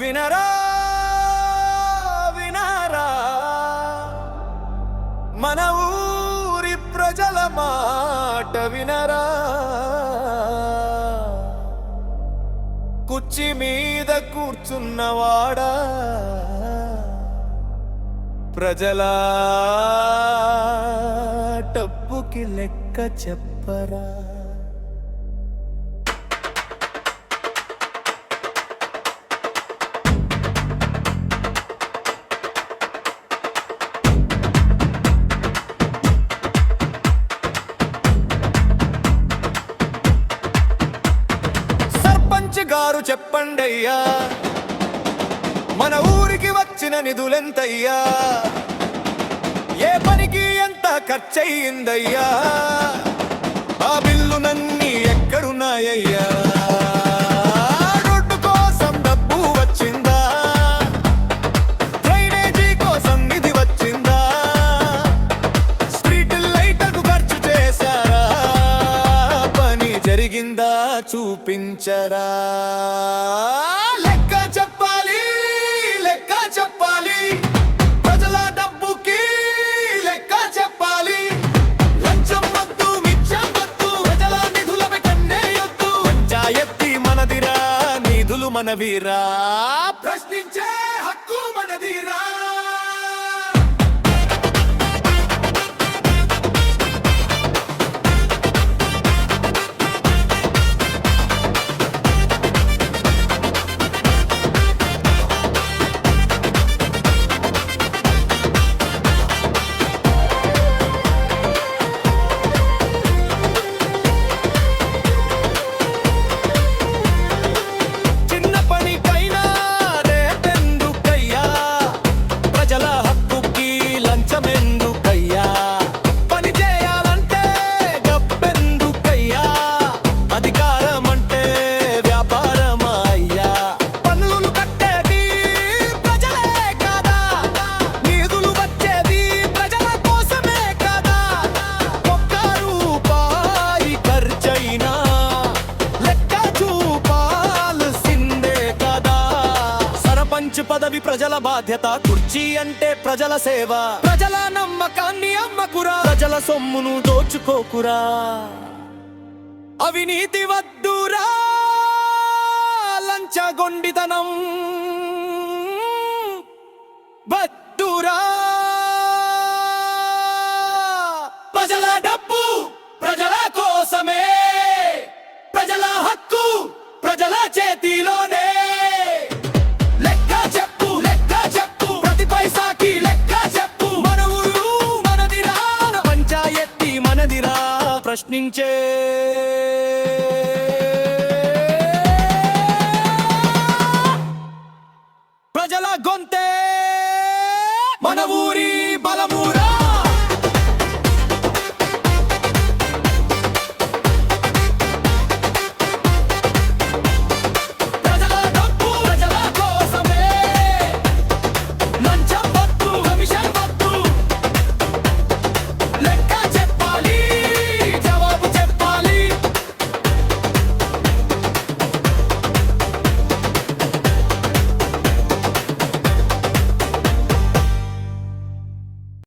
వినరా వినరా మన ఊరి ప్రజల మాట వినరా. కుర్చీ మీద కూర్చున్నవాడా ప్రజల డబ్బుకి లెక్క చెప్పరా. సర్పంచ్ గారు చెప్పండయ్యా, మన ఊరికి వచ్చిన నిధులెంతయ్యా, ఏ పనికి ఎంత ఖర్చయిందయ్యా, ఆ బిల్లునన్నీ ఎక్కడున్నాయ్యా, రోడ్డు కోసం డబ్బు వచ్చిందా, డ్రైనేజీ కోసం నిధి వచ్చిందా, స్ట్రీట్ లైట్లకు ఖర్చు చేశారా, పని జరిగిందా చూపించరా. లెక్క చెప్పాలి లెక్క చెప్పాలి, ప్రజల డబ్బుకి లెక్క చెప్పాలి. లంచం వద్దు మిచ్చం వద్దు, ప్రజల నిధులపై కన్నేయొద్దు. పంచాయతీ మనదిరా, నిధులు మనవిరా, ప్రశ్నించే హక్కు మనదిరా. పదవి ప్రజల బాధ్యత, కుర్చీ అంటే ప్రజల సేవ. ప్రజల నమ్మకాన్ని అమ్మకురా, ప్రజల సొమ్మును దోచుకోకురా. అవినీతి వద్దురా, లంచగొండితనం వద్దురా. ప్రజల డబ్బు ప్రజల కోసమే, ప్రజల హక్కు ప్రజల చేతిలోనే. ప్రశ్నించే